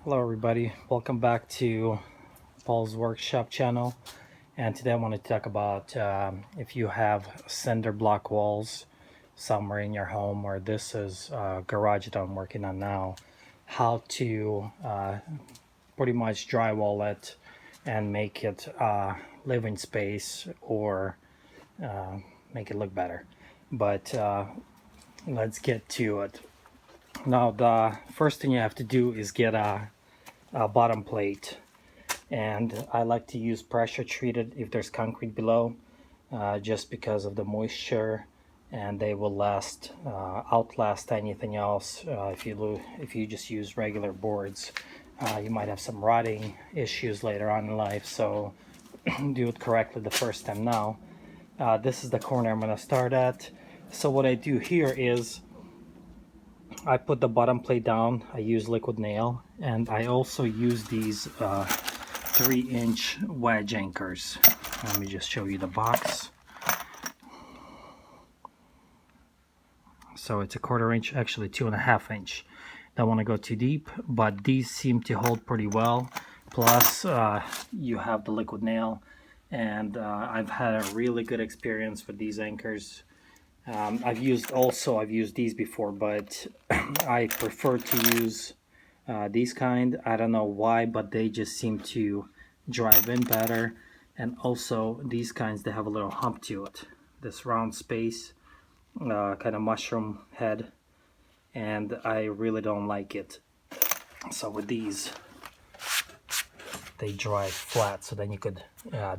Hello everybody, welcome back to Paul's Workshop channel, and today I want to talk about if you have cinder block walls somewhere in your home, or this is a garage that I'm working on now, how to pretty much drywall it and make it living space, or make it look better. But let's get to it. Now the first thing you have to do is get a bottom plate, and I like to use pressure treated if there's concrete below, just because of the moisture, and they will outlast anything else. If you just use regular boards, you might have some rotting issues later on in life, so do it correctly the first time. Now this is the corner I'm going to start at. So what I do here is I put the bottom plate down, I use liquid nail, and I also use these 3-inch wedge anchors. Let me just show you the box. So it's a 1/4 inch, actually 2.5 inch. Don't want to go too deep, but these seem to hold pretty well. Plus you have the liquid nail, and I've had a really good experience with these anchors. I've used these before, but I prefer to use these kind. I don't know why, but they just seem to drive in better. And also these kinds, they have a little hump to it, this round space, kind of mushroom head, and I really don't like it. So with these, they drive flat, so then you could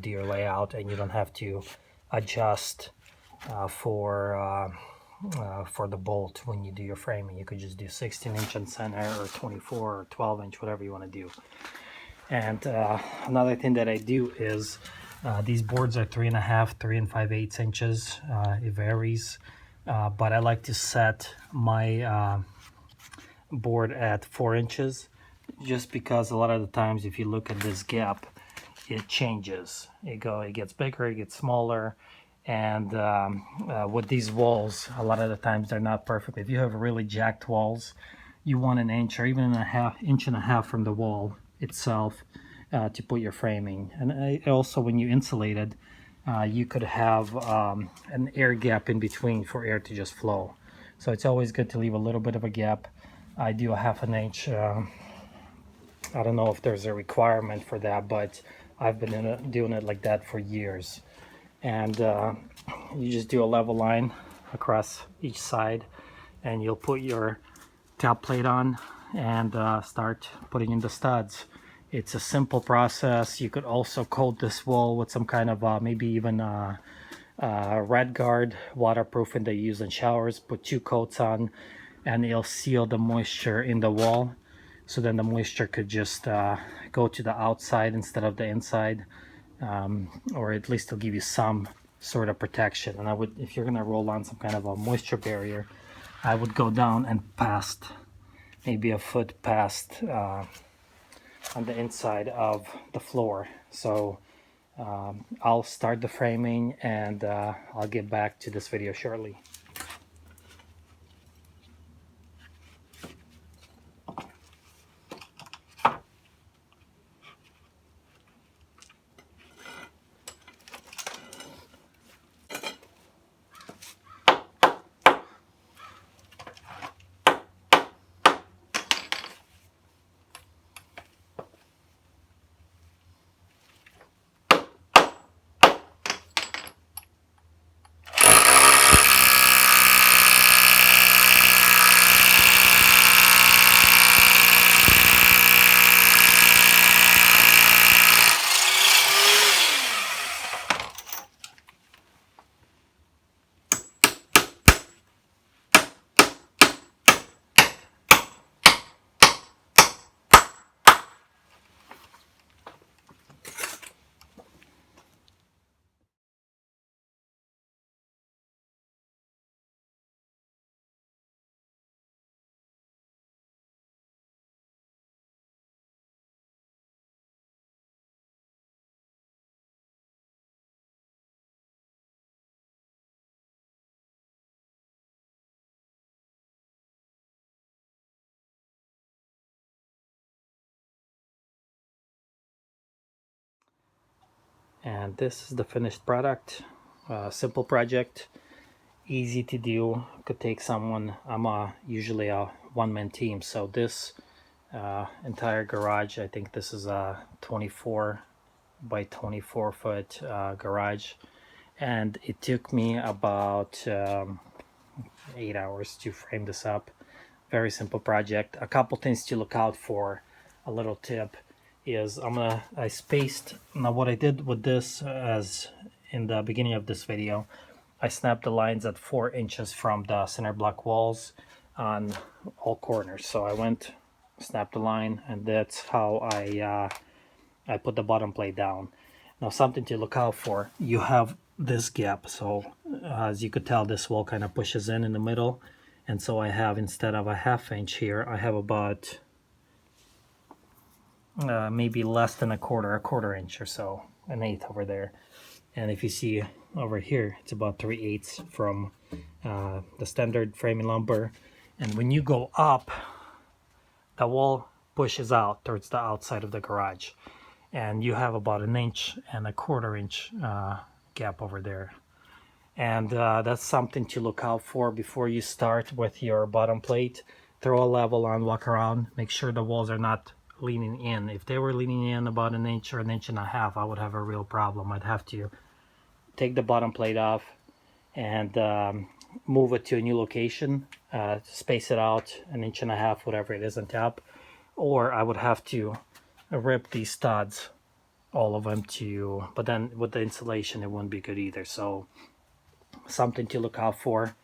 do your layout and you don't have to adjust for the bolt when you do your framing. You could just do 16-inch in center, or 24 or 12-inch, whatever you want to do. And another thing that I do is these boards are 3.5, 3 5/8 inches. It varies, but I like to set my board at 4 inches, just because a lot of the times if you look at this gap, it changes. It gets bigger, it gets smaller. And with these walls, a lot of the times they're not perfect. If you have really jacked walls, you want 1 inch or even an inch and a half from the wall itself to put your framing. And also, when you insulate it, you could have an air gap in between for air to just flow. So it's always good to leave a little bit of a gap. I do a 1/2 inch. I don't know if there's a requirement for that, but I've been doing it like that for years. And you just do a level line across each side, and you'll put your top plate on and start putting in the studs. It's a simple process. You could also coat this wall with some kind of maybe even red guard, waterproofing they use in showers. Put 2 coats on, and it'll seal the moisture in the wall, so then the moisture could just go to the outside instead of the inside. Or at least it'll give you some sort of protection. And I would, if you're gonna roll on some kind of a moisture barrier, I would go down and past, maybe a foot past on the inside of the floor. So I'll start the framing, and I'll get back to this video shortly. And this is the finished product. Simple project, easy to do. Could take someone. I'm usually a one-man team, so this entire garage, I think this is a 24 by 24 foot garage, and it took me about 8 hours to frame this up. Very simple project. A couple things to look out for. A little tip is I spaced. Now what I did with this, as in the beginning of this video, I snapped the lines at 4 inches from the center block walls on all corners. So I went, snapped the line, and that's how I put the bottom plate down. Now something to look out for, you have this gap. So as you could tell, this wall kind of pushes in the middle. And so I have, instead of a 1/2 inch here, I have about maybe less than a quarter inch or so, 1/8 over there. And if you see over here, it's about 3/8 from the standard framing lumber. And when you go up, the wall pushes out towards the outside of the garage. And you have about 1.25 inch gap over there. And that's something to look out for before you start with your bottom plate. Throw a level on, walk around, make sure the walls are not leaning in. If they were leaning in about 1 inch or 1.5 inches, I would have a real problem. I'd have to take the bottom plate off and move it to a new location, space it out 1.5 inches, whatever it is on top, or I would have to rip these studs, all of them, but then with the insulation it wouldn't be good either. So something to look out for.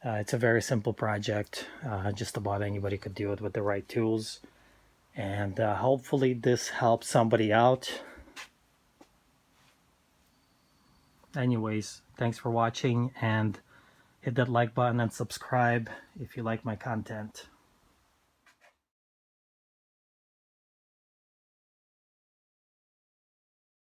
It's a very simple project. Just about anybody could do it with the right tools. And hopefully this helps somebody out. Anyways, thanks for watching, and hit that like button and subscribe if you like my content.